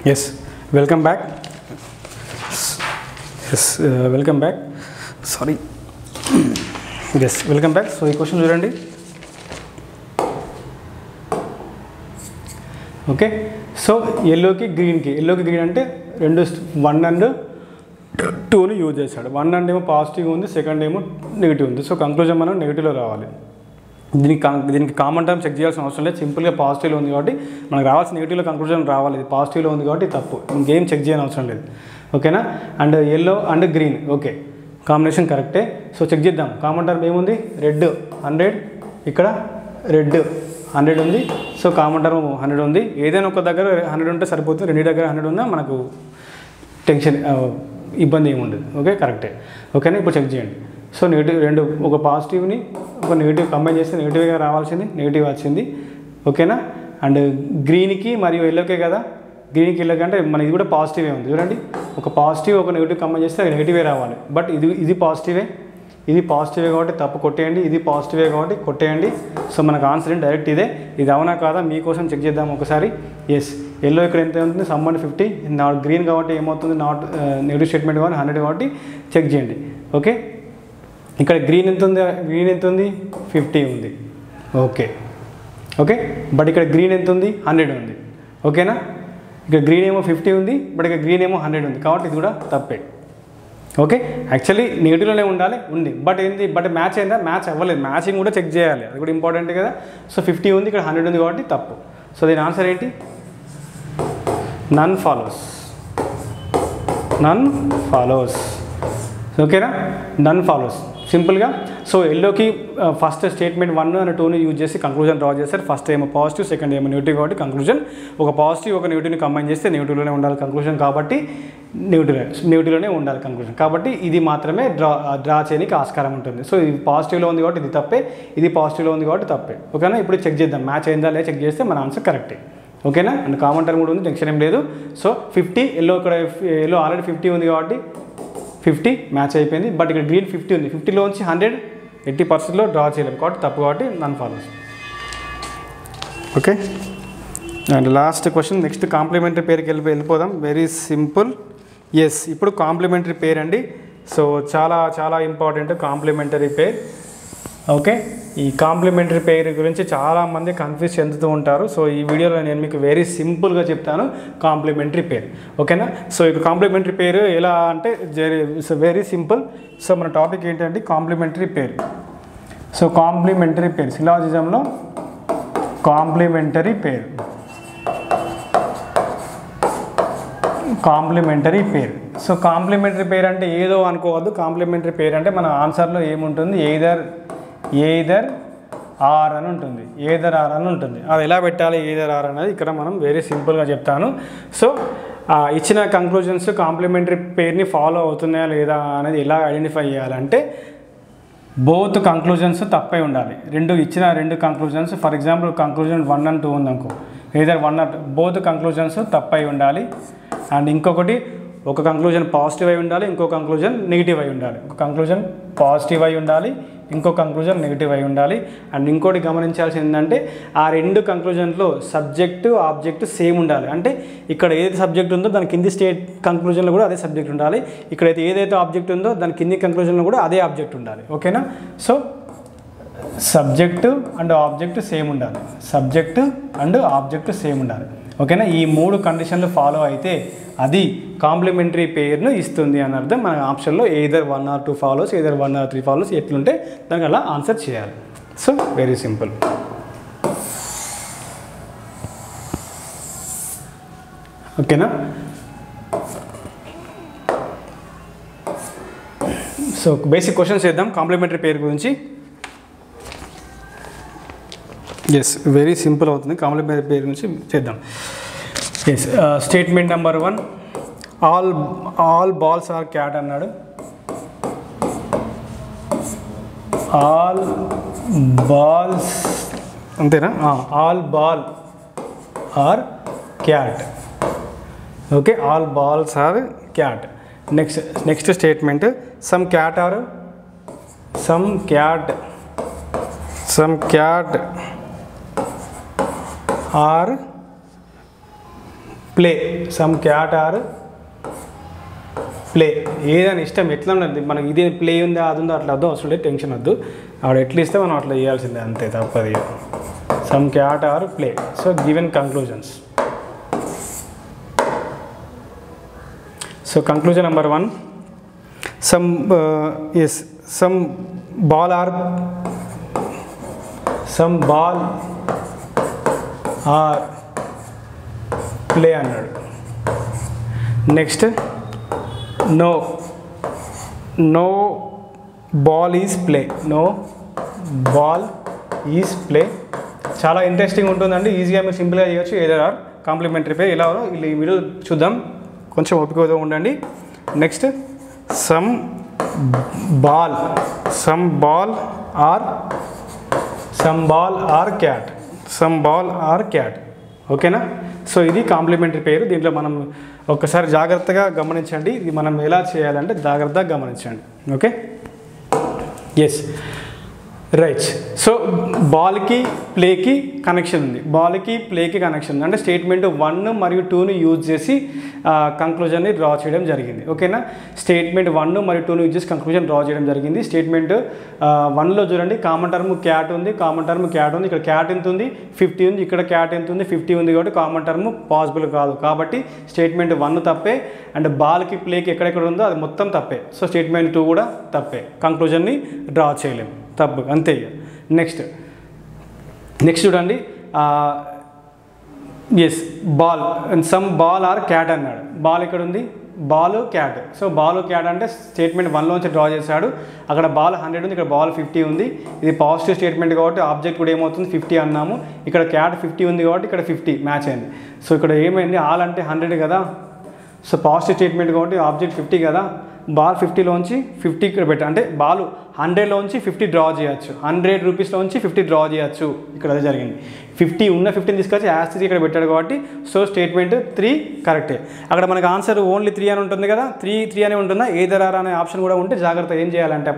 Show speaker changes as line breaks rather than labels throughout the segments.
Yes, welcome back. Yes, welcome back. Sorry. Yes, welcome back. So, ఈ question చూడండి. Okay, so ఎల్లోకి green అంటే రెండు 1 and 2ని యూజ్ చేశాడు. 1 and ఏమో పాజిటివ్ ఉంది, సెకండ్ ఏమో నెగిటివ్ ఉంది. సో కంక్లూజన్ మనం నెగిటివ్లో రావాలి. దీనికి కామన్ టర్మ్ చెక్ చేయాల్సిన అవసరం లేదు. సింపుల్గా పాజిటివ్లో ఉంది కాబట్టి మనకు రావాల్సిన నెగిటివ్లో కంక్లూజన్ రావాలి. ఇది పాజిటివ్లో ఉంది కాబట్టి తప్పు, ఇంకేం చెక్ చేయని అవసరం లేదు. ఓకేనా? And yellow and green okay, combination కరెక్టే. సో చెక్ చేద్దాం. కామన్ టర్మ్ ఏముంది? రెడ్ 100, ఇక్కడ రెడ్ 100 ఉంది. సో కామన్ టర్మ్ 100 ఉంది. ఏదైనా ఒక దగ్గర 100 ఉంటే సరిపోతుంది. రెండు దగ్గర 100 ఉన్నా మనకు టెన్షన్ ఇబ్బంది ఏమి ఉండదు. ఓకే, కరెక్టే. ఓకేనా? ఇప్పుడు చెక్ చేయండి. సో నెగిటివ్ రెండు, ఒక పాజిటివ్ని ఒక నెగిటివ్ కంబైన్ చేస్తే నెగిటివ్గా రావాల్సింది, నెగిటివ్ వచ్చింది. ఓకేనా? అండ్ గ్రీన్కి మరియు ఎల్లోకే కదా, గ్రీన్కి ఎల్లోకి అంటే మన ఇది కూడా పాజిటివే ఉంది. చూడండి, ఒక పాజిటివ్ ఒక నెగిటివ్ కంబైన్ చేస్తే అది నెగిటివే రావాలి. బట్ ఇది పాజిటివే, ఇది పాజిటివే కాబట్టి తప్పు కొట్టేయండి. ఇది పాజిటివే కాబట్టి కొట్టేయండి. సో మనకు ఆన్సర్ ఏంటి? డైరెక్ట్ ఇదే. ఇది అవునా కాదా మీకోసం చెక్ చేద్దాం ఒకసారి. ఎస్, ఎల్లో ఇక్కడ ఎంత ఉంటుంది? సమ్ 50. నాట్ గ్రీన్ కాబట్టి ఏమవుతుంది? నాట్ నెగిటివ్ స్టేట్మెంట్ కాబట్టి 100 కాబట్టి చెక్ చేయండి. ఓకే, ఇక్కడ గ్రీన్ ఎంత ఉంది? 50 ఉంది. ఓకే ఓకే, బట్ ఇక్కడ గ్రీన్ ఎంత ఉంది? 100 ఉంది. ఓకేనా? ఇక్కడ గ్రీన్ ఏమో 50 ఉంది, బట్ ఇక్కడ గ్రీన్ ఏమో 100 ఉంది కాబట్టి ఇది కూడా తప్పే. ఓకే, యాక్చువల్లీ నెగిటివ్లోనే ఉంది. బట్ మ్యాచ్ అయిందా? మ్యాచ్ అవ్వలేదు. మ్యాచింగ్ కూడా చెక్ చేయాలి, అది కూడా ఇంపార్టెంట్ కదా. సో 50 ఉంది, ఇక్కడ 100 ఉంది కాబట్టి తప్పు. సో దీని ఆన్సర్ ఏంటి? నన్ ఫాలోస్. ఓకేనా? నన్ ఫాలోస్ సింపుల్గా. సో ఎల్లోకి ఫస్ట్ స్టేట్మెంట్ 1 and 2ని యూజ్ చేసి కంక్లూజన్ డ్రా చేస్తారు. ఫస్ట్ ఏమో పాజిటివ్, సెకండ్ ఏమో నెగిటివ్ కాబట్టి కంక్లూజన్ ఒక పాజిటివ్ ఒక నెగిటివ్ని కంబైన్ చేస్తే నెగిటివ్లోనే ఉండాలి కంక్లూజన్ కాబట్టి నెగిటివ్లోనే ఉండాలి కంక్లూజన్ కాబట్టి ఇది మాత్రమే డ్రా చేయడానికి ఆస్కారం ఉంటుంది. సో ఇది పాజిటివ్లో ఉంది కాబట్టి ఇది తప్పే, ఇది పాజిటివ్లో ఉంది కాబట్టి తప్పే. ఓకేనా? ఇప్పుడు చెక్ చేద్దాం మ్యాచ్ అయిందా లేదా చెక్ చేస్తే మన ఆన్సర్ కరెక్టే. ఓకేనా? అండ్ కామన్ టర్మ్ కూడా ఉంది, టెన్షన్ ఏం లేదు. సో 50 ఎల్లో ఆల్రెడీ 50 ఉంది కాబట్టి 50 మ్యాచ్ అయిపోయింది. బట్ ఇక్కడ గ్రీన్ 50 ఉంది. 50లోంచి 100 80%లో డ్రా చేయలేము కాబట్టి తప్పు కాబట్టి none follows. Okay, and last question. Next complementary పేరుకి వెళ్ళిపోదాం. Very simple. ఎస్, ఇప్పుడు కాంప్లిమెంటరీ పేర్ అండి. సో చాలా ఇంపార్టెంట్ కాంప్లిమెంటరీ పేర్. ఓకే, ఈ కాంప్లిమెంటరీ పేర్ గురించి చాలామంది కన్ఫ్యూజ్ చెందుతూ ఉంటారు. సో ఈ వీడియోలో నేను మీకు వెరీ సింపుల్గా చెప్తాను కాంప్లిమెంటరీ పేర్. ఓకేనా? సో ఇక్కడ కాంప్లిమెంటరీ పేరు ఎలా అంటే వెరీ సింపుల్. సో మన టాపిక్ ఏంటంటే కాంప్లిమెంటరీ పేర్. సో కాంప్లిమెంటరీ పేర్ సిలాజిజంలో కాంప్లిమెంటరీ పేర్ సో కాంప్లిమెంటరీ పేర్ అంటే ఏదో అనుకోవద్దు. కాంప్లిమెంటరీ పేర్ అంటే మన ఆన్సర్లో ఏముంటుంది? ఎయిదర్ ఆర్ అని ఉంటుంది. అది ఎలా పెట్టాలి ఎయిదర్ ఆర్ అనేది ఇక్కడ మనం వెరీ సింపుల్గా చెప్తాను. సో ఇచ్చిన కంక్లూజన్స్ కాంప్లిమెంటరీ పేర్ని ఫాలో అవుతున్నాయా లేదా అనేది ఎలా ఐడెంటిఫై చేయాలంటే బోత్ కంక్లూజన్స్ తప్పై ఉండాలి. ఇచ్చిన రెండు conclusions, for example conclusion 1 and 2 ఉందనుకో, ఎయిదర్ 1 or 2 బోత్ కంక్లూజన్స్ తప్పై ఉండాలి. అండ్ ఇంకొకటి, ఒక కంక్లూజన్ పాజిటివ్ అయి ఉండాలి, ఇంకో కంక్లూజన్ నెగిటివ్ అయి ఉండాలి. ఒక కంక్లూజన్ పాజిటివ్ అయి ఉండాలి, ఇంకో కంక్లూజన్ నెగిటివ్ అయి ఉండాలి. అండ్ ఇంకోటి గమనించాల్సింది ఏంటంటే ఆ రెండు కంక్లూజన్లో సబ్జెక్టు ఆబ్జెక్ట్ సేమ్ ఉండాలి. అంటే ఇక్కడ ఏదైతే సబ్జెక్ట్ ఉందో దాని కింది స్టేట్ కంక్లూజన్లో కూడా అదే సబ్జెక్ట్ ఉండాలి. ఇక్కడైతే ఏదైతే ఆబ్జెక్ట్ ఉందో దాని కింది కంక్లూజన్లో కూడా అదే ఆబ్జెక్ట్ ఉండాలి. ఓకేనా? So subject and object same ఉండాలి. ఓకేనా? ఈ 3 కండిషన్లు ఫాలో అయితే అది కాంప్లిమెంటరీ పేర్ను ఇస్తుంది అని అర్థం. మన ఆప్షన్లో either 1 or 2 follows, either 1 or 3 follows ఎట్లుంటే దానికి అలా ఆన్సర్ చేయాలి. So very simple. ఓకేనా? సో బేసిక్ క్వశ్చన్స్ చేద్దాం కాంప్లిమెంటరీ పేర్ గురించి. ఎస్, వెరీ సింపుల్ అవుతుంది. కాంప్లిమెంటరీ పేర్ గురించి చేద్దాం. Yes, statement number 1, all balls are cat అన్నాడు. ఆల్ బాల్స్ అంతేనా? All ball are cat. Okay, all balls are cat. Next statement, some cat are play, some cat are play. ఏదైనా ఇష్టం ఎట్లా ఉన్నది మనకి, ఇది ప్లే ఉందా అది ఉందో అట్లా వద్దు, అవసరం లేదు, టెన్షన్ వద్దు. ఆవిడ ఎట్లా ఇస్తే మనం అట్లా చేయాల్సిందే, అంతే, తప్పది. Some cat are play. So given conclusions. So conclusion number 1, some ball are play అన్నాడు. Next no ball is play. No ball is play. చాలా ఇంట్రెస్టింగ్ ఉంటుందండి, ఈజీగా మీరు సింపుల్గా చేయొచ్చు. ఏదర్ ఆర్ కాంప్లిమెంటరీ పేర్ ఇలా ఈ వీడియో చూద్దాం, కొంచెం ఓపికగా ఉండండి. Next some ball are cat. ఓకేనా? సో ఇది కాంప్లిమెంటరీ పేరు. దీంట్లో మనం ఒక్కసారి జాగ్రత్తగా గమనించండి, ఇది మనం ఎలా చేయాలంటే జాగ్రత్తగా గమనించండి. Okay, yes, right. సో బాల్కి ప్లేకి కనెక్షన్ ఉంది, అంటే స్టేట్మెంట్ 1 మరియు 2ని యూజ్ చేసి కంక్లూజన్ని డ్రా చేయడం జరిగింది. ఓకేనా? స్టేట్మెంట్ 1 మరియు 2ని యూజ్ చేసి కంక్లూజన్ డ్రా చేయడం జరిగింది. స్టేట్మెంట్ 1లో చూడండి, కామన్ టర్మ్ క్యాట్ ఉంది, ఇక్కడ క్యాట్ ఎంత ఉంది, 50 ఉంది, ఇక్కడ క్యాట్ ఎంత ఉంది, 50 ఉంది. కాబట్టి కామన్ టర్మ్ పాసిబుల్ కాదు, కాబట్టి స్టేట్మెంట్ 1 తప్పే, అండ్ బాల్కి ప్లేకి ఎక్కడెక్కడ ఉందో అది మొత్తం తప్పే. సో స్టేట్మెంట్ 2 కూడా తప్పే, కంక్లూజన్ని డ్రా చేయలేము, తప్పు, అంతే. నెక్స్ట్ చూడండి, yes, some ball are cat అన్నాడు. బాల్ ఎక్కడ ఉంది, ball cat. So ball cat అంటే స్టేట్మెంట్ 1లోంచి డ్రా చేశాడు. అక్కడ బాల్ 100 ఉంది, ఇక్కడ బాల్ 50 ఉంది. ఇది పాజిటివ్ స్టేట్మెంట్ కాబట్టి ఆబ్జెక్ట్ కూడా ఏమవుతుంది, 50 అన్నాము. ఇక్కడ క్యాట్ 50 ఉంది కాబట్టి ఇక్కడ 50 మ్యాచ్ అయింది. సో ఇక్కడ ఏమైంది, ఆల్ అంటే 100 కదా. సో పాజిటివ్ స్టేట్మెంట్ కాబట్టి ఆబ్జెక్ట్ 50 కదా. బాల్ 50లోంచి 50 ఇక్కడ పెట్టా, అంటే బాల్ 100లోంచి 50 డ్రా చేయొచ్చు, 100 రూపీస్లోంచి 50 డ్రా చేయొచ్చు. ఇక్కడ అదే జరిగింది. 50 తీసుకొచ్చి యాస్టిస్ ఇక్కడ పెట్టాడు కాబట్టి సో స్టేట్మెంట్ 3 కరెక్టే. అక్కడ మనకు ఆన్సర్ ఓన్లీ 3 అని ఉంటుంది కదా, 3 అని ఉంటుందా, ఏదర్ ఆర్ అనే ఆప్షన్ కూడా ఉంటే జాగ్రత్త ఏం చేయాలంటే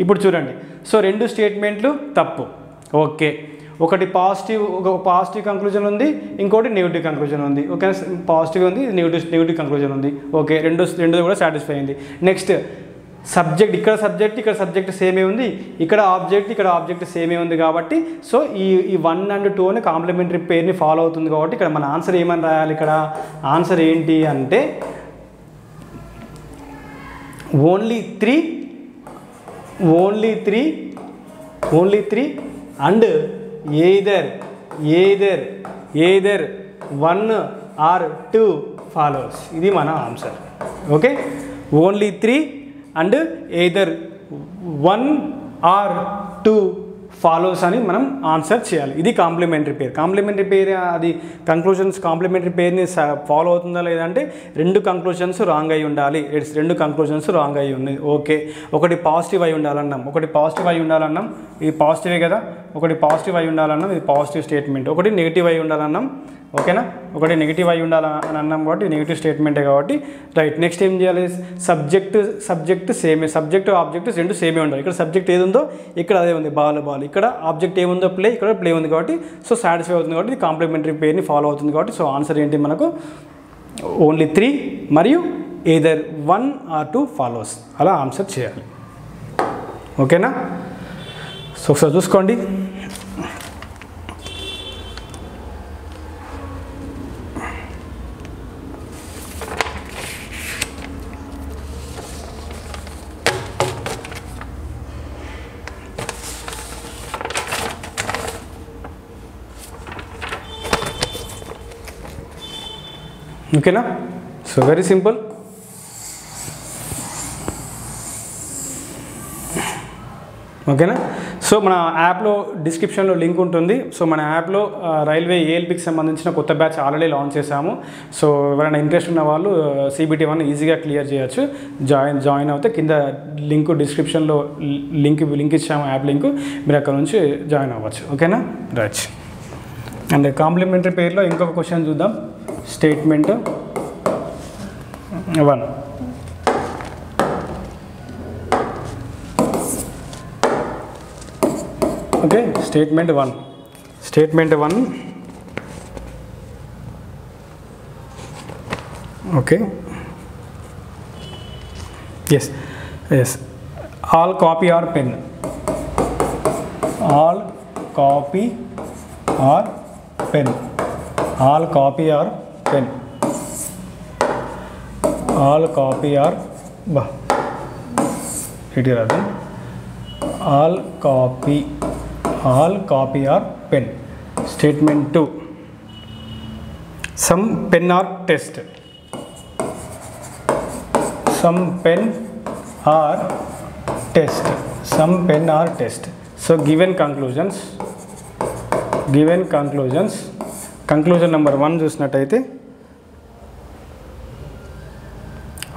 ఇప్పుడు చూడండి. సో 2 స్టేట్మెంట్లు తప్పు. ఓకే, ఒకటి పాజిటివ్ కంక్లూజన్ ఉంది, ఇంకోటి నెగిటివ్ కంక్లూజన్ ఉంది. ఓకే, పాజిటివ్ ఉంది, నెగిటివ్ కంక్లూజన్ ఉంది. ఓకే, రెండు కూడా సాటిస్ఫై అయింది. నెక్స్ట్ సబ్జెక్ట్, ఇక్కడ సబ్జెక్ట్ సేమే ఉంది, ఇక్కడ ఆబ్జెక్ట్ సేమే ఉంది. కాబట్టి సో ఈ 1 and 2 అని కాంప్లిమెంటరీ పేర్ని ఫాలో అవుతుంది. కాబట్టి ఇక్కడ మన ఆన్సర్ ఏమని రాయాలి, ఇక్కడ ఆన్సర్ ఏంటి అంటే only three and either 1 or 2 follows. ఇది మన answer. Okay, only 3 and either 1 or 2 follows అని మనం ఆన్సర్ చేయాలి. ఇది కాంప్లిమెంటరీ పేర్. అది కాంప్లిమెంటరీ పేర్ని ఫాలో అవుతుందా లేదంటే 2 కంక్లూజన్స్ రాంగ్ అయి ఉండాలి. 2 కంక్లూజన్స్ రాంగ్ అయి ఉన్నాయి. ఓకే, ఒకటి పాజిటివ్ అయి ఉండాలన్నాం, ఇది పాజిటివే కదా. ఒకటి పాజిటివ్ అయి ఉండాలన్నాం, ఇది పాజిటివ్ స్టేట్మెంట్. ఒకటి నెగిటివ్ అయి ఉండాలన్నాం. ఓకేనా, ఒకటి నెగిటివ్ అయి ఉండాలని అన్నాం కాబట్టి నెగిటివ్ స్టేట్మెంటే కాబట్టి రైట్. నెక్స్ట్ ఏం చేయాలి, సబ్జెక్ట్ సేమే, సబ్జెక్ట్ ఆబ్జెక్ట్ 2 సేమే ఉండాలి. ఇక్కడ సబ్జెక్ట్ ఏది ఉందో ఇక్కడ అదే ఉంది, బాల్. ఇక్కడ ఆబ్జెక్ట్ ఏముందో ప్లే, ఇక్కడ ప్లే ఉంది కాబట్టి సో సాటిస్ఫై అవుతుంది. కాబట్టి కాంప్లిమెంటరీ పేర్ని ఫాలో అవుతుంది. కాబట్టి సో ఆన్సర్ ఏంటి మనకు ఓన్లీ 3 మరియు either 1 or 2 ఫాలోస్, అలా ఆన్సర్ చేయాలి. ఓకేనా? సో ఒకసారి చూసుకోండి. ఓకేనా? So very simple. ఓకేనా? సో మన యాప్లో డిస్క్రిప్షన్లో లింక్ ఉంటుంది. సో మన యాప్లో రైల్వే ఏఎల్పికి సంబంధించిన కొత్త బ్యాచ్ ఆల్రెడీ లాంచ్ చేశాము. సో ఎవరైనా ఇంట్రెస్ట్ ఉన్న వాళ్ళు CBT 1 ఈజీగా క్లియర్ చేయొచ్చు. జాయిన్ అవుతే కింద లింక్ డిస్క్రిప్షన్లో లింక్ ఇచ్చాము, యాప్ లింక్, మీరు అక్కడ నుంచి జాయిన్ అవ్వచ్చు. ఓకేనా? రైట్. అండ్ కాంప్లిమెంటరీ పేర్లో ఇంకొక క్వశ్చన్ చూద్దాం. Statement 1. Okay, statement 1. Okay yes yes all copy are pen, all copy are pen, all copy are pen, all copy are బా ఇటు రాదు, all copy are pen. Statement 2 some pen are test, some pen or test, some pen or test. So given conclusions, conclusion number 1 చూసినట్టయితే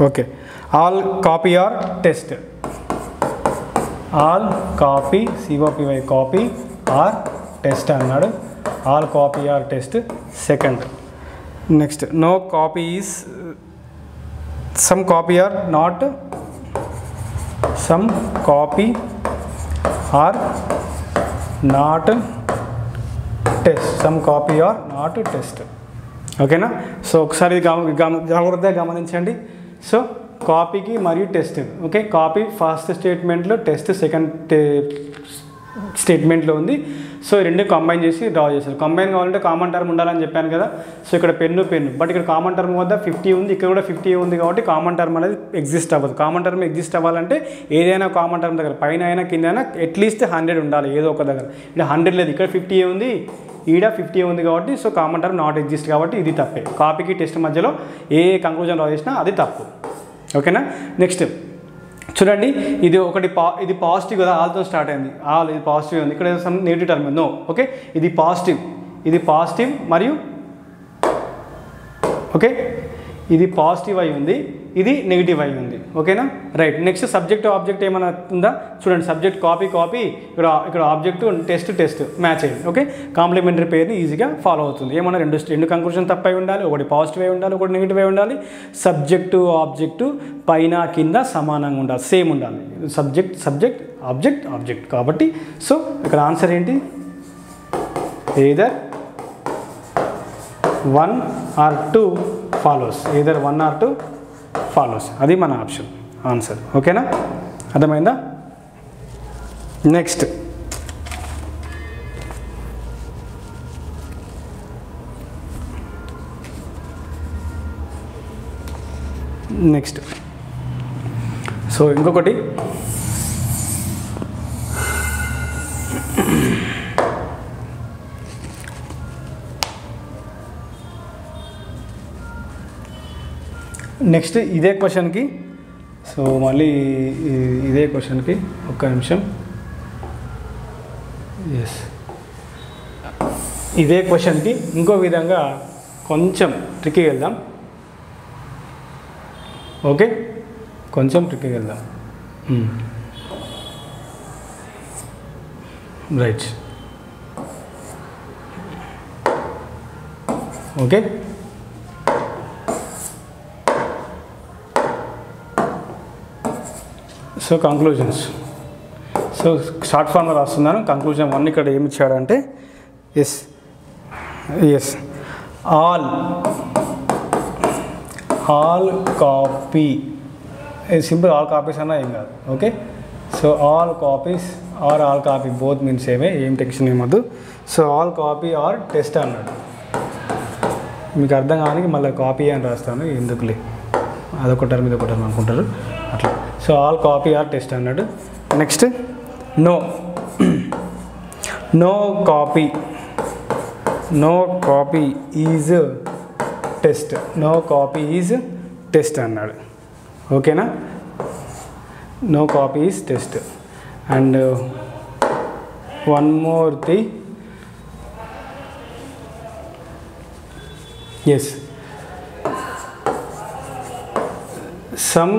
okay all copy are test, all copy COPY copy are test అన్నాడు, all copy are test. Second next no copy is, some copy are not, some copy are not test, some copy are not test. ఓకేనా? So ఒకసారి జాగ్రత్తగా గమనించండి. So కాపీకి మరియు test, okay copy first స్టేట్మెంట్లో, test second స్టేట్మెంట్లో ఉంది. So రెండు కంబైన్ చేసి డ్రా చేశారు. కంబైన్ కావాలంటే కామన్ టర్మ్ ఉండాలని చెప్పాను కదా. సో ఇక్కడ పెన్ను, బట్ ఇక్కడ కామన్ టర్మ్ వద్ద 50 ఉంది, ఇక్కడ కూడా 50 ఉంది, కాబట్టి కామన్ టర్మ్ అనేది ఎగ్జిస్ట్ అవ్వదు. కామన్ టర్మ్ ఎగ్జిస్ట్ అవ్వాలంటే ఏదైనా కామన్ టర్మ్ దగ్గర పైన అయినా కింద అయినా అట్లీస్ట్ 100 ఉండాలి ఏదో ఒక దగ్గర. ఇక్కడ 100 లేదు, ఇక్కడ 50 ఉంది, ఈడ 50 ఉంది, కాబట్టి so common term not exist, కాబట్టి ఇది తప్పే. కాపీకి టెస్ట్ మధ్యలో ఏ కంక్లూజన్ డ్రా చేసినా అది తప్పు. ఓకేనా? నెక్స్ట్ చూడండి, ఇది ఒకటి ఇది పాజిటివ్ కదా, ఆల్తో స్టార్ట్ అయింది, ఆల్ ఇది పాజిటివ్ ఉంది, ఇక్కడ some negative term no. Okay ఇది పాజిటివ్ మరియు ఓకే ఇది పాజిటివ్ అయి ఉంది, ఇది నెగిటివ్ అయి ఉంది. ఓకేనా? రైట్. నెక్స్ట్ సబ్జెక్ట్ ఆబ్జెక్ట్ ఏమైనా ఉందా చూడండి. సబ్జెక్ట్ కాపీ, ఇక్కడ ఆబ్జెక్ట్ టెస్ట్ మ్యాచ్ అయ్యింది. ఓకే కాంప్లిమెంటరీ పేర్ని ఈజీగా ఫాలో అవుతుంది. ఏమన్నా రెండు కంక్లూజన్ తప్పై ఉండాలి, ఒకటి పాజిటివ్ అయి ఉండాలి, ఒకటి నెగిటివ్ అయి ఉండాలి. సబ్జెక్టు ఆబ్జెక్టు పైన కింద సమానంగా ఉండాలి, సేమ్ ఉండాలి. సబ్జెక్ట్ ఆబ్జెక్ట్ కాబట్టి సో ఇక్కడ ఆన్సర్ ఏంటి? either 1 or 2 follows, either 1 or 2 follows. అది మన ఆప్షన్ ఆన్సర్. ఓకేనా? అర్థమైందా? నెక్స్ట్ సో ఇంకొకటి నెక్స్ట్ ఇదే క్వశ్చన్కి, సో మళ్ళీ ఇదే క్వశ్చన్కి ఒక్క నిమిషం. ఎస్ ఇదే క్వశ్చన్కి ఇంకో విధంగా కొంచెం ట్రిక్కీగా వెళ్దాం. ఓకే కొంచెం ట్రిక్కీగా వెళ్దాం. Right. Okay so conclusions. So short ఫార్మ్లో రాస్తున్నాను. కంక్లూజన్ 1 ఇక్కడ ఏమి ఇచ్చాడంటే yes all copy, simple all copies అన్నా ఏం కాదు. Okay so all copies are all copy both means ఏమే, ఏం టెన్షన్ ఏమద్దు. So all copy are test అన్నాడు. మీకు అర్థం కానీ మళ్ళీ కాపీ అని రాస్తాను, ఎందుకులే అదొక టర్మ్ ఇదొక టర్మ్ అనుకుంటారు అట్లా. So all copy are test అన్నాడు. Next no copy is test, no copy is test అన్నాడు. ఓకేనా? No copy is test. And one more thing, yes some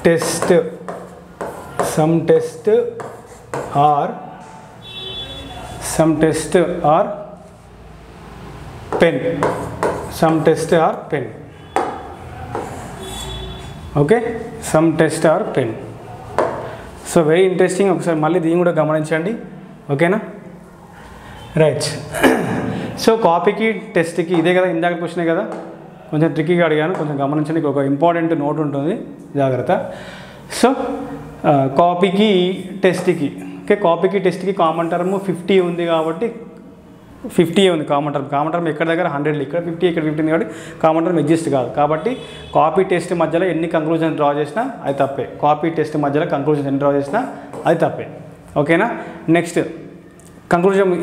test are pen, some test are pen. Okay some test are pen. So very interesting. ఒకసారి మళ్ళీ దీన్ని కూడా గమనించండి. ఓకేనా? Right. So కాపీకి టెస్ట్కి ఇదే కదా, ఇందాక క్వశ్చనే కదా. కొంచెం ట్రిక్కీగా అడిగాను, కొంచెం గమనించండి. ఒక ఇంపార్టెంట్ నోట్ ఉంటుంది, జాగ్రత్త. సో కాపీకి టెస్ట్కి, ఓకే, కాపీకి టెస్ట్కి కామన్ టర్మ్ 50 ఉంది కాబట్టి 50 ఉంది కామన్ టర్మ్. కామన్ టర్మ్ ఎక్కడ దగ్గర 100, ఇక్కడ 50, ఇక్కడ 50 ఉంది కాబట్టి కామన్ టర్మ్ ఎగ్జిస్ట్ కాదు. కాబట్టి కాపీ టెస్ట్ మధ్యలో ఎన్ని కంక్లూజన్ డ్రా చేసినా అది తప్పే. కాపీ టెస్ట్ మధ్యలో కంక్లూజన్ ఎన్ని డ్రా చేసినా అది తప్పే, ఓకేనా. నెక్స్ట్ కంక్లూజన్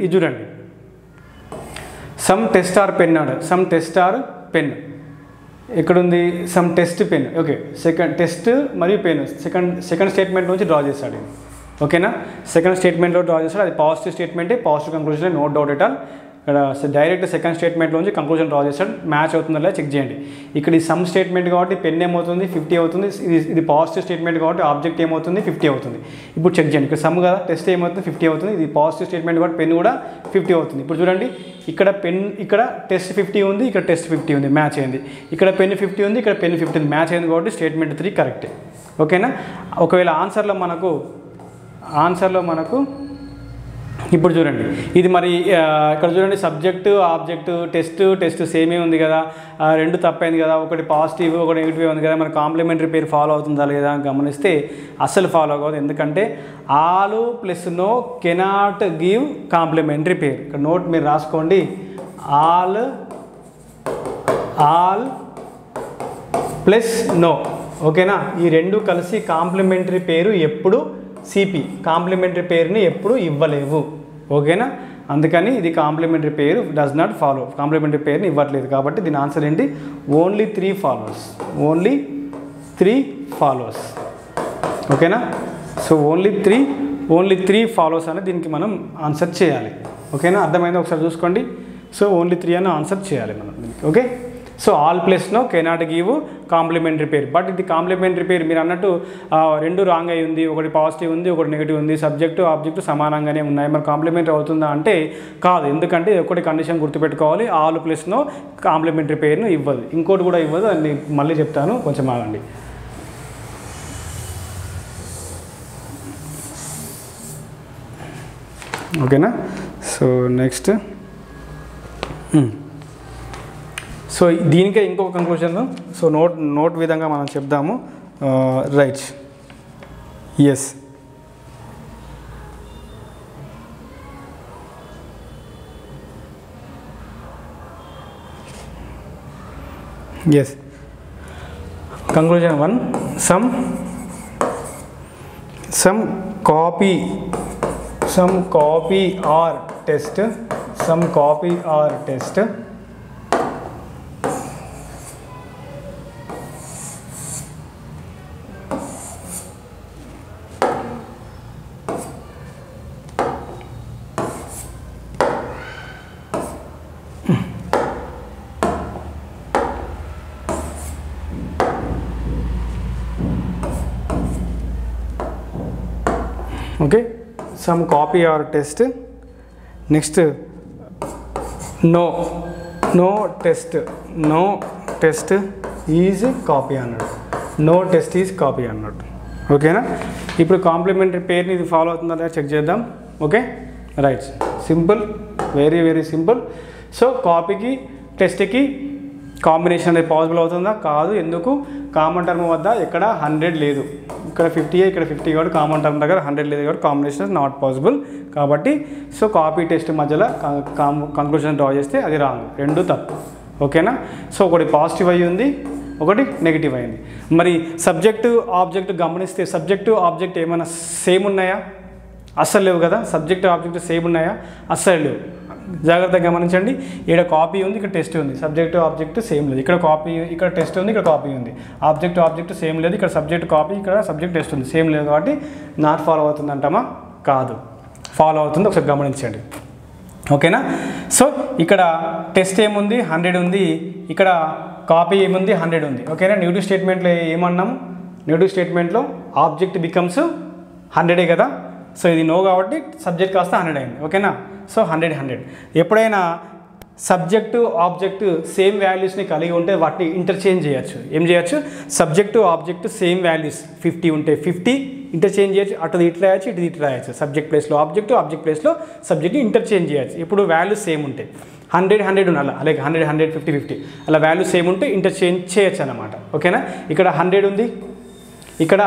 ఇది చూడండి. సమ్ టెస్ట్ ఆర్ పెన్ అన్నాడు. సమ్ టెస్ట్ ఆర్ పెన్ ఎక్కడుంది? Some test pen, okay. Second test మరియు పెన్ సెకండ్ స్టేట్మెంట్ నుంచి డ్రా చేస్తాడు, ఓకేనా. సెకండ్ స్టేట్మెంట్లో డ్రా చేస్తాడు, అది పాజిటివ్ స్టేట్మెంటే, positive conclusion, no doubt at all. ఇక్కడ డైరెక్ట్ సెకండ్ స్టేట్మెంట్లోంచి కంక్లూజన్ డ్రా చేస్తాడు. మ్యాచ్ అవుతుందో లేదా చెక్ చేయండి. ఇక్కడ ఈ సమ్ స్టేట్మెంట్ కాబట్టి పెన్ ఏమవుతుంది? 50 అవుతుంది. ఇది పాజిటివ్ స్టేట్మెంట్ కాబట్టి ఆబ్జెక్ట్ ఏమవుతుంది? 50 అవుతుంది. ఇప్పుడు చెక్ చేయండి. ఇక్కడ సమ్ కదా, టెస్ట్ ఏమవుతుంది? 50 అవుతుంది. ఇది పాజిటివ్ స్టేట్మెంట్ కాబట్టి పెన్ కూడా 50 అవుతుంది. ఇప్పుడు చూడండి, ఇక్కడ పెన్, ఇక్కడ టెస్ట్ 50 ఉంది, ఇక్కడ టెస్ట్ 50 ఉంది, మ్యాచ్ అయింది. ఇక్కడ పెన్ 50 ఉంది, ఇక్కడ పెన్ 50 ఉంది, మ్యాచ్ అయింది కాబట్టి స్టేట్మెంట్ 3 కరెక్టే, ఓకేనా. ఒకవేళ ఆన్సర్లో మనకు ఇప్పుడు చూడండి, ఇది మరి ఇక్కడ చూడండి, సబ్జెక్టు ఆబ్జెక్టు టెస్ట్ సేమే ఉంది కదా, రెండు తప్పైంది కదా, ఒకటి పాజిటివ్ ఒకటి నెగిటివ్ ఉంది కదా, మన కాంప్లిమెంటరీ పేరు ఫాలో అవుతుందా లేదా అని గమనిస్తే అస్సలు ఫాలో అవ్వదు. ఎందుకంటే all plus no cannot give complementary pair. ఇక్కడ నోట్ మీరు రాసుకోండి, ఆల్ ప్లస్ నో, ఓకేనా. ఈ రెండు కలిసి కాంప్లిమెంటరీ పేరు ఎప్పుడు సిపి కాంప్లిమెంటరీ పేరుని ఎప్పుడు ఇవ్వలేవు, ఓకేనా. అందుకని ఇది కాంప్లిమెంటరీ పేరు డస్ నాట్ ఫాలో, కాంప్లిమెంటరీ పేరుని ఇవ్వట్లేదు. కాబట్టి దీని ఆన్సర్ ఏంటి? ఓన్లీ 3 ఫాలోస్, ఓకేనా. సో ఓన్లీ త్రీ ఫాలోస్ అని దీనికి మనం ఆన్సర్ చేయాలి, ఓకేనా. అర్థమైంది? ఒకసారి చూసుకోండి. సో ఓన్లీ 3 అని ఆన్సర్ చేయాలి మనం దీనికి, okay. So all plus no cannot give complementary pair. But ఇది కాంప్లిమెంటరీ పేరు మీరు అన్నట్టు రెండు రాంగ్ అయి ఉంది, ఒకటి పాజిటివ్ ఉంది, ఒకటి నెగిటివ్ ఉంది, సబ్జెక్టు ఆబ్జెక్టు సమానంగానే ఉన్నాయి, మరి కాంప్లిమెంటరీ అవుతుందా అంటే కాదు. ఎందుకంటే ఒకటి కండిషన్ గుర్తుపెట్టుకోవాలి, ఆల్ ప్లస్ నో కాంప్లిమెంటరీ పేరును ఇవ్వదు, ఇంకోటి కూడా ఇవ్వదు. అని మళ్ళీ చెప్తాను, కొంచెం ఆగండి. ఓకేనా. సో నెక్స్ట్, సో దీనికే ఇంకొక కంక్లూజన్. సో నోట్ విధంగా మనం చెప్దాము. Right, yes, conclusion 1, some copy or test okay, some copy or test. Next, no test is copy అన్నాడు, no test is copy అన్నాడు, ఓకేనా. ఇప్పుడు కాంప్లిమెంటరీ పేరుని ఇది ఫాలో అవుతుందా చెక్ చేద్దాం, okay. Right, simple, very simple. So కాపీకి టెస్ట్కి కాంబినేషన్ అనేది పాసిబుల్ అవుతుందా? కాదు. ఎందుకు? కామన్ టర్మ్ వద్ద ఇక్కడ 100 లేదు, ఇక్కడ 50, ఇక్కడ 50 కాబట్టి కామన్ టర్మ్ దగ్గర 100 లేదు కాబట్టి కాంబినేషన్ నాట్ పాసిబుల్. కాబట్టి సో కాపీ టెస్ట్ మధ్యలో కంక్లూజన్ డ్రా చేస్తే అది రాంగ్, రెండు తప్పు, ఓకేనా. సో ఒకటి పాజిటివ్ అయ్యి ఉంది, ఒకటి నెగిటివ్ అయింది. మరి సబ్జెక్టు ఆబ్జెక్ట్ గమనిస్తే సబ్జెక్టు ఆబ్జెక్ట్ ఏమైనా సేమ్ ఉన్నాయా? అస్సలు లేవు కదా. సబ్జెక్టు ఆబ్జెక్ట్ సేమ్ ఉన్నాయా? అస్సలు లేవు. జాగ్రత్తగా గమనించండి, ఇక్కడ కాపీ ఉంది, ఇక్కడ టెస్ట్ ఉంది, సబ్జెక్టు ఆబ్జెక్ట్ సేమ్ లేదు. ఇక్కడ కాపీ, ఇక్కడ టెస్ట్ ఉంది, ఇక్కడ కాపీ ఉంది, ఆబ్జెక్ట్ సేమ్ లేదు. ఇక్కడ సబ్జెక్ట్ కాపీ, ఇక్కడ సబ్జెక్ట్ టెస్ట్ ఉంది, సేమ్ లేదు. కాబట్టి నాట్ ఫాలో అవుతుంది అంటామా? కాదు, ఫాలో అవుతుంది. ఒకసారి గమనించండి, ఓకేనా. సో ఇక్కడ టెస్ట్ ఏముంది? 100 ఉంది. ఇక్కడ కాపీ ఏముంది? 100 ఉంది, ఓకేనా. నెగిటివ్ స్టేట్మెంట్లో ఏమన్నాము? నెగిటివ్ స్టేట్మెంట్లో ఆబ్జెక్ట్ బికమ్స్ 100 కదా. సో ఇది నో కాబట్టి సబ్జెక్ట్ కాస్త 100 అయింది, ఓకేనా. సో 100 ఎప్పుడైనా సబ్జెక్టు ఆబ్జెక్టు సేమ్ వాల్యూస్ని కలిగి ఉంటే వాటిని ఇంటర్చేంజ్ చేయొచ్చు. ఏం చేయొచ్చు? సబ్జెక్టు ఆబ్జెక్టు సేమ్ వాల్యూస్ 50 ఉంటే 50 ఇంటర్చేంజ్ చేయొచ్చు. అటు ఇట్లా రాయచ్చు, ఇటు ఇట్లా రాయచ్చు. సబ్జెక్ట్ ప్లేస్లో ఆబ్జెక్ట్ ప్లేస్లో సబ్జెక్ట్ని ఇంటర్చేంజ్ చేయొచ్చు. ఇప్పుడు వాల్యూస్ సేమ్ ఉంటాయి. 100 100 ఉండాలి, అలాగే 100 100 50 50 అలా వాల్యూస్ సేమ్ ఉంటే ఇంటర్చేంజ్ చేయొచ్చు అన్నమాట. ఓకేనా, ఇక్కడ 100 ఉంది, ఇక్కడ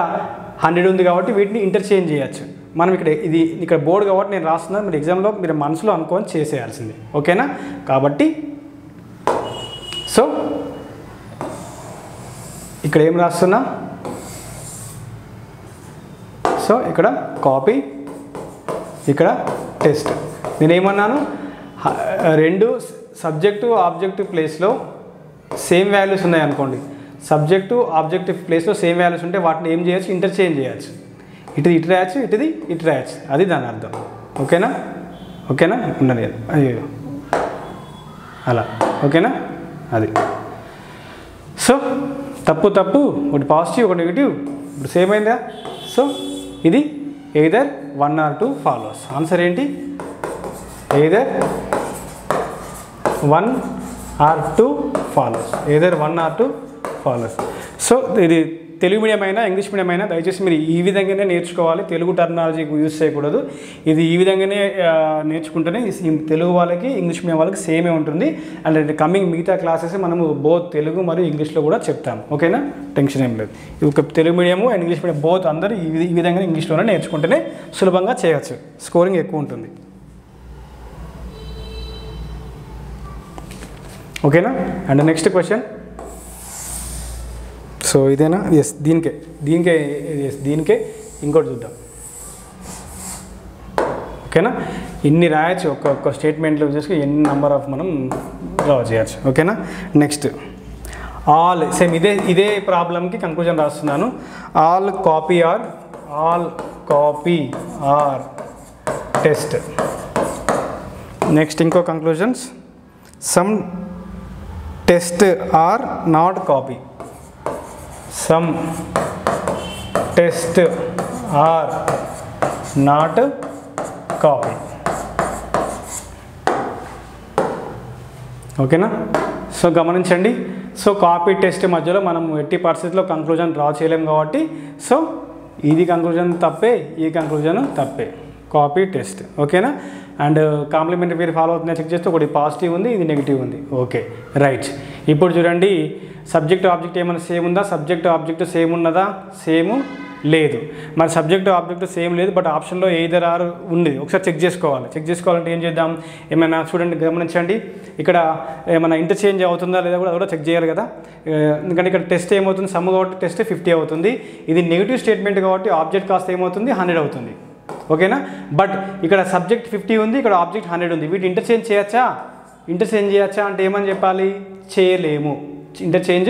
100 ఉంది కాబట్టి వీటిని ఇంటర్చేంజ్ చేయొచ్చు. మనం ఇక్కడ బోర్డు కాబట్టి నేను రాస్తున్నాను, మీరు ఎగ్జామ్లో మీరు మనసులో అనుకొని చేసేయాల్సింది. ఓకేనా, కాబట్టి సో ఇక్కడ ఏం రాస్తున్నా, సో ఇక్కడ కాపీ, ఇక్కడ టెస్ట్. నేనేమన్నాను, రెండు సబ్జెక్టు ఆబ్జెక్టివ్ ప్లేస్లో సేమ్ వాల్యూస్ ఉన్నాయనుకోండి, సబ్జెక్టు ఆబ్జెక్టివ్ ప్లేస్లో సేమ్ వాల్యూస్ ఉంటే వాటిని ఏం చేయొచ్చు, ఇంటర్చేంజ్ చేయొచ్చు. ఇటు రాయచ్చు, ఇటు రాయచ్చు, అది దాని అర్థం. ఓకేనా, ఓకేనా ఉండదు అయ్యో అలా. ఓకేనా, అది. సో తప్పు ఒకటి పాజిటివ్ ఒకటి నెగిటివ్, ఇప్పుడు సేమ్ అయిందా? సో ఇది ఎయిదర్ 1 or 2 ఫాలోవర్స్. ఆన్సర్ ఏంటి? Either 1 or 2 followers, either 1 or 2 followers. So ఇది తెలుగు మీడియం అయినా ఇంగ్లీష్ మీడియం అయినా దయచేసి మీరు ఈ విధంగానే నేర్చుకోవాలి. తెలుగు టర్మినాలజీ యూజ్ చేయకూడదు. ఇది ఈ విధంగానే నేర్చుకుంటేనే తెలుగు వాళ్ళకి ఇంగ్లీష్ మీడియం వాళ్ళకి సేమే ఉంటుంది. అండ్ కమింగ్ మిగతా క్లాసెస్ మనము బోత్ తెలుగు మరియు ఇంగ్లీష్లో కూడా చెప్తాం. ఓకేనా, టెన్షన్ ఏం లేదు. ఒక Telugu medium and English medium both అందరూ ఈ విధంగా ఇంగ్లీష్లోనే నేర్చుకుంటేనే సులభంగా చేయవచ్చు, స్కోరింగ్ ఎక్కువ ఉంటుంది. ఓకేనా, అండ్ నెక్స్ట్ క్వశ్చన్. సో ఇదేనా? ఎస్, దీనికే ఇంకోటి చూద్దాం. ఓకేనా, ఇన్ని రాయొచ్చు, ఒక్కొక్క స్టేట్మెంట్లో చేసుకుని ఎన్ని నెంబర్ ఆఫ్ మనం డ్రా చేయొచ్చు. ఓకేనా, నెక్స్ట్ ఆల్ సేమ్ ఇదే ప్రాబ్లంకి కంక్లూజన్ రాస్తున్నాను. All copy are test. Next ఇంకో conclusions, some test are not copy, some test are not copy. ఓకేనా, సో గమనించండి. సో కాపీ టెస్ట్ మధ్యలో మనం ఎట్టి పరిస్థితుల్లో కంక్లూజన్ డ్రా చేయలేం కాబట్టి సో ఇది కంక్లూజన్ తప్పే, ఈ కంక్లూజన్ తప్పే, కాపీ టెస్ట్. ఓకేనా, అండ్ కాంప్లిమెంటరీ పేరు ఫాలో అవుతుందని చెక్ చేస్తే ఒకటి పాజిటివ్ ఉంది, ఇది నెగిటివ్ ఉంది. Okay right. ఇప్పుడు చూడండి, సబ్జెక్ట్ ఆబ్జెక్ట్ ఏమైనా సేమ్ ఉందా? సబ్జెక్ట్ ఆబ్జెక్ట్ సేమ్ ఉన్నదా? సేమ్ లేదు. మరి సబ్జెక్ట్ ఆబ్జెక్ట్ సేమ్ లేదు, బట్ ఆప్షన్లో ఎయిదర్ ఆర్ ఉంది. ఒకసారి చెక్ చేసుకోవాలంటే ఏం చేద్దాం? ఏమైనా చూడండి, గమనించండి, ఇక్కడ ఏమైనా ఇంటర్చేంజ్ అవుతుందా లేదా కూడా అది కూడా చెక్ చేయాలి కదా. ఎందుకంటే ఇక్కడ టెస్ట్ ఏమవుతుంది, సమ్ కాబట్టి టెస్ట్ 50 అవుతుంది. ఇది నెగిటివ్ స్టేట్మెంట్ కాబట్టి ఆబ్జెక్ట్ కాస్ట్ ఏమవుతుంది, 100 అవుతుంది. ఓకేనా, బట్ ఇక్కడ సబ్జెక్ట్ 50 ఉంది, ఇక్కడ ఆబ్జెక్ట్ 100 ఉంది. వీటి ఇంటర్చేంజ్ చేయొచ్చా అంటే ఏమని చెప్పాలి? ఇంటర్చేంజ్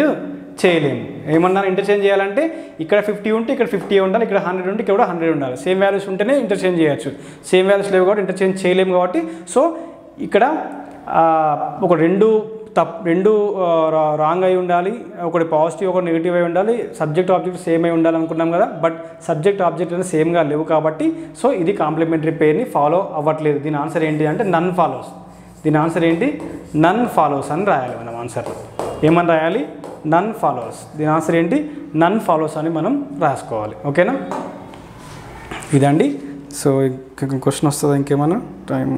చేయలేము. ఏమన్నారు? ఇంటర్చేంజ్ చేయాలంటే ఇక్కడ 50 ఉంటే ఇక్కడ 50 ఉండాలి, ఇక్కడ 100 ఉంటే ఇక్కడ కూడా 100 ఉండాలి. సేమ్ వాల్యూస్ ఉంటేనే ఇంటర్చేంజ్ చేయొచ్చు. సేమ్ వాల్యూస్ లేవు కాబట్టి ఇంటర్చేంజ్ చేయలేము కాబట్టి సో ఇక్కడ ఒక రెండు రాంగ్ అయి ఉండాలి, ఒకటి పాజిటివ్ ఒకటి నెగిటివ్ అయి ఉండాలి, సబ్జెక్ట్ ఆబ్జెక్ట్ సేమ్ అయి ఉండాలి అనుకున్నాం కదా. బట్ సబ్జెక్ట్ ఆబ్జెక్ట్ అనేది సేమ్గా లేవు కాబట్టి సో ఇది కాంప్లిమెంటరీ పేర్ని ఫాలో అవ్వట్లేదు. దీని ఆన్సర్ ఏంటి అంటే నన్ ఫాలోస్. దీని ఆన్సర్ ఏంటి? నన్ ఫాలోస్ అని రాయాలి మనం ఆన్సర్లో. ఏమని రాయాలి? నన్ ఫాలోస్. దీని ఆన్సర్ ఏంటి? నన్ ఫాలోస్ అని మనం రాసుకోవాలి. ఓకేనా, ఇదండి. సో క్వశ్చన్ వస్తుందా ఇంకేమన్నా? Time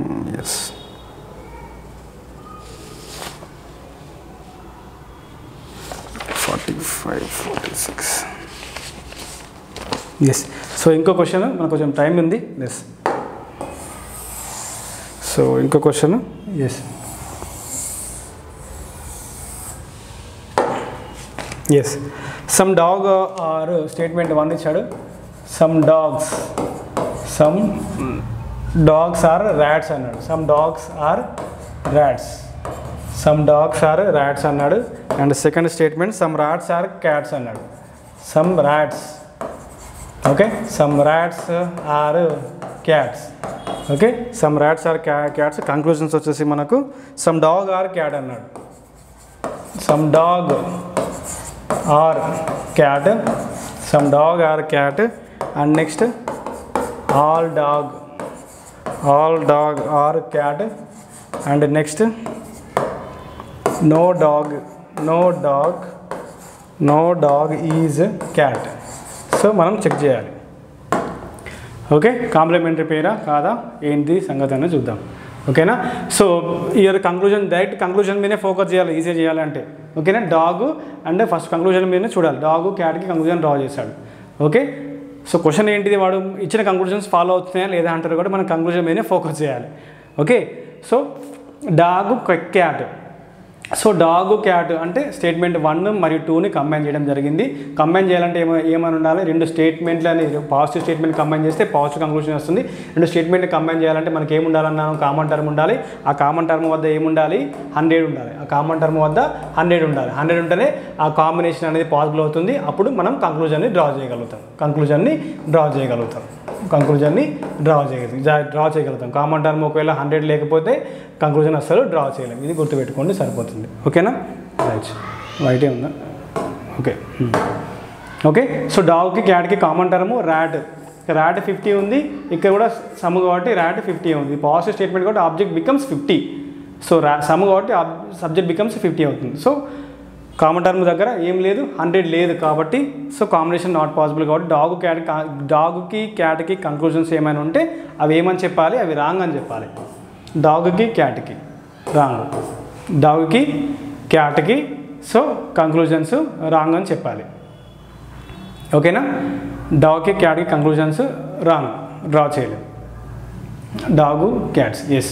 yes, yes. సో ఇంకో క్వశ్చన్, మనకు కొంచెం టైం ఉంది. ఎస్, సో ఇంకో question. Yes yes, some dog are statement 1 ఇచ్చాడు. సమ్ డాగ్స్ ఆర్ ర్యాట్స్ అన్నాడు. సమ్ డాగ్స్ ఆర్ ర్యాట్స్ అన్నాడు. And second statement some rats are cats అన్నాడు. Some rats, okay, some rats are cats. Okay, some rats are cats. Conclusions వచ్చేసి మనకు some dog are cat అన్నాడు. Some dog are cat, some dog are cat. And next all dog are cat. And next no dog is cat. So మనం check చేయాలి. Okay, complementary పేరా కాదా ఏంటి సంగతి అని చూద్దాం. ఓకేనా. So either conclusion direct conclusion మీదే ఫోకస్ చేయాలి ఈజీ చేయాలంటే. ఓకేనా. డాగ్ అంటే ఫస్ట్ కంక్లూజన్ మీదనే చూడాలి. డాగు క్యాట్కి కంక్లూజన్ డ్రా చేశాడు. ఓకే. సో క్వశ్చన్ ఏంటిది, వాడు ఇచ్చిన కంక్లూజన్స్ ఫాలో అవుతున్నాయా లేదా అంటారు కూడా మనం కంక్లూజన్ మీదనే ఫోకస్ చేయాలి. ఓకే. సో డాగు క్యాట్. సో డాగు క్యాట్ అంటే స్టేట్మెంట్ 1 మరియు 2ని కంబైన్ చేయడం జరిగింది. కంబైన్ చేయాలంటే ఏమని ఉండాలి, రెండు స్టేట్మెంట్లని పాజిటివ్ స్టేట్మెంట్ కంబైన్ చేస్తే పాజిటివ్ కంక్లూజన్ వస్తుంది. రెండు స్టేట్మెంట్ కంబైన్ చేయాలంటే మనకి ఏముండాలన్నాను, కామన్ టర్మ్ ఉండాలి. ఆ కామన్ టర్మ్ వద్ద ఏముండాలి, 100 ఉండాలి. ఆ కామన్ టర్మ్ వద్ద 100 ఉండాలి. 100 ఉంటేనే ఆ కాంబినేషన్ అనేది పాసిబుల్ అవుతుంది. అప్పుడు మనం కంక్లూజన్ని డ్రా చేయగలుగుతాం. డ్రా చేయగలుగుతాం. కామన్ టర్మ్ ఒకవేళ 100 లేకపోతే కంక్లూజన్ అసలు డ్రా చేయలేము. ఇది గుర్తుపెట్టుకోండి సరిపోతుంది. ఓకేనా. రైట్. వైటే ఉందా. ఓకే. సో డాగ్కి క్యాట్కి కామన్ టర్మ్ ర్యాట్ 50 ఉంది. ఇక్కడ కూడా సమ్ కాబట్టి ర్యాట్ 50 ఉంది. పాజిటివ్ స్టేట్మెంట్ కాబట్టి ఆబ్జెక్ట్ బికమ్స్ 50. సో సమ్ కాబట్టి సబ్జెక్ట్ బికమ్స్ 50 అవుతుంది. సో కామన్ టర్మ్ దగ్గర ఏం లేదు, 100 లేదు కాబట్టి సో కాంబినేషన్ నాట్ పాసిబుల్ కాబట్టి డాగ్కి క్యాట్కి కంక్లూజన్స్ ఏమైనా ఉంటే అవి ఏమని చెప్పాలి, అవి రాంగ్ అని చెప్పాలి. డాగ్కి క్యాట్కి రాంగ్, డాగ్కి క్యాట్కి సో కంక్లూజన్స్ రాంగ్ అని చెప్పాలి. ఓకేనా. డాగ్కి క్యాట్కి కంక్లూజన్స్ రాంగ్, డ్రా చేయలేము. Dog cats yes.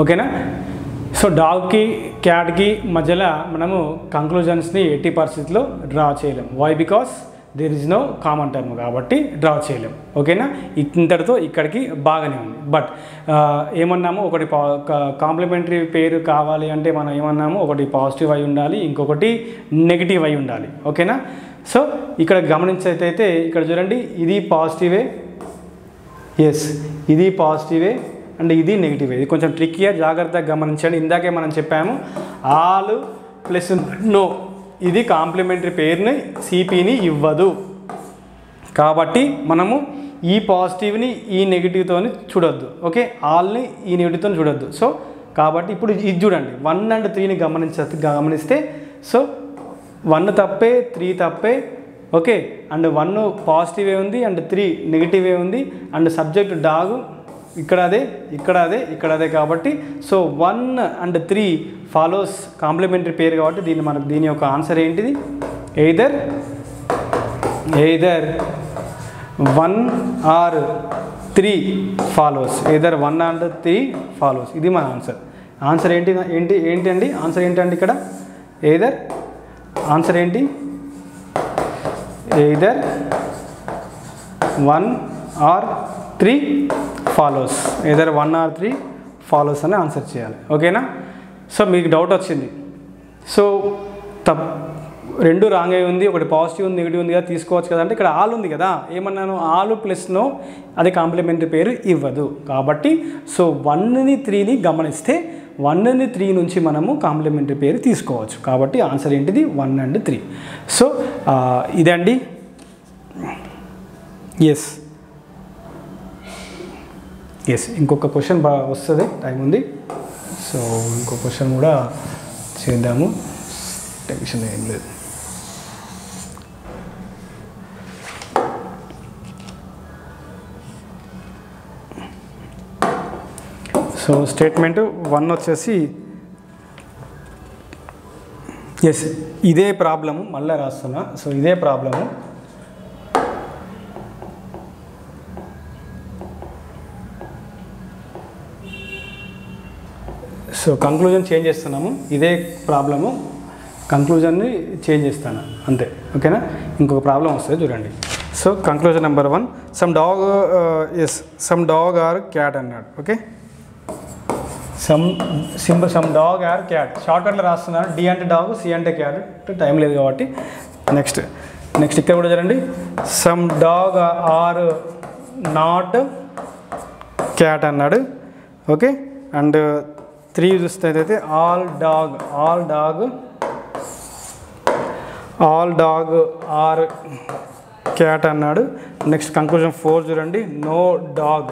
ఓకేనా. సో డాగ్కి క్యాట్కి మధ్యలో మనము కంక్లూజన్స్ని ఎట్టి పరిస్థితుల్లో డ్రా చేయలేము. Why? Because there is no common term కాబట్టి డ్రా చేయలేము. ఓకేనా. ఇంతటితో ఇక్కడికి బాగానే ఉంది. బట్ ఏమన్నాము, ఒకటి కాంప్లిమెంటరీ పేరు కావాలి అంటే మనం ఏమన్నాము, ఒకటి పాజిటివ్ అయి ఉండాలి, ఇంకొకటి నెగిటివ్ అయి ఉండాలి. ఓకేనా. సో ఇక్కడ గమనించేటైతే ఇక్కడ చూడండి, ఇది పాజిటివే, ఎస్ ఇది పాజిటివే అండ్ ఇది నెగిటివే. ఇది కొంచెం ట్రిక్కియర్, జాగ్రత్తగా గమనించండి. ఇందాకే మనం చెప్పాము ఆల్ ప్లస్ నో ఇది కాంప్లిమెంటరీ పేరుని సిపిని ఇవ్వదు కాబట్టి మనము ఈ పాజిటివ్ని ఈ నెగిటివ్తోని చూడొద్దు. ఓకే. ఆల్ని ఈ నెగిటివ్తో చూడొద్దు. సో కాబట్టి ఇప్పుడు ఇది చూడండి, 1 and 3ని గమనిస్తే సో 1 తప్పే, 3 తప్పే. ఓకే. అండ్ 1 పాజిటివే ఉంది అండ్ 3 నెగిటివే ఉంది అండ్ సబ్జెక్ట్ డాగ్ ఇక్కడ అదే కాబట్టి సో 1 and 3 ఫాలోస్ కాంప్లిమెంటరీ పేరు కాబట్టి దీని యొక్క ఆన్సర్ ఏంటిది, either 1 or 3 follows, either 1 and 3 follows. ఇది మన ఆన్సర్ ఏంటండి ఆన్సర్ ఏంటండి ఇక్కడ ఆన్సర్ ఏంటి, either 1 or 3 follows, either 1 or 3 follows అని ఆన్సర్ చేయాలి. ఓకేనా. సో మీకు డౌట్ వచ్చింది, సో రెండు రాంగ్ అయి ఉంది, ఒకటి పాజిటివ్ ఉంది నెగిటివ్ ఉంది కదా, తీసుకోవచ్చు కదా అంటే ఇక్కడ ఆల్ ఉంది కదా, ఏమన్నాను ఆల్ ప్లస్ నో అది కాంప్లిమెంటరీ పేరు ఇవ్వదు కాబట్టి సో 1ని 3ని గమనిస్తే 1ని 3 నుంచి మనము కాంప్లిమెంటరీ పేరు తీసుకోవచ్చు కాబట్టి ఆన్సర్ ఏంటిది 1 and 3. సో ఇదండి. ఎస్ ఇంకొక క్వశ్చన్ వస్తుంది, టైం ఉంది. సో ఇంకో క్వశ్చన్ కూడా చేద్దాము, టెన్షన్ ఏం లేదు. సో స్టేట్మెంట్ 1 వచ్చేసి ఎస్ ఇదే ప్రాబ్లము మళ్ళీ రాస్తున్నా. సో ఇదే ప్రాబ్లము. సో కంక్లూజన్ చేంజ్ చేస్తున్నాము, ఇదే ప్రాబ్లము కంక్లూజన్ని చేంజ్ చేస్తాను అంతే. ఓకేనా. ఇంకొక ప్రాబ్లం వస్తుంది చూడండి. So conclusion number 1 some dog are cat అన్నాడు. Okay. Some dog are cat షార్ట్కట్లో రాస్తున్నాను. డి అంటే డాగ్, సి అంటే క్యాట్, టైం లేదు కాబట్టి నెక్స్ట్ ఇక్కడ కూడా చూడండి. Some dog are not cat అన్నాడు. ఓకే. అండ్ 3 చూస్తే అయితే ఆల్ డాగ్ ఆర్ క్యాట్ అన్నాడు. నెక్స్ట్ కంక్లూజన్ 4 చూడండి. No dog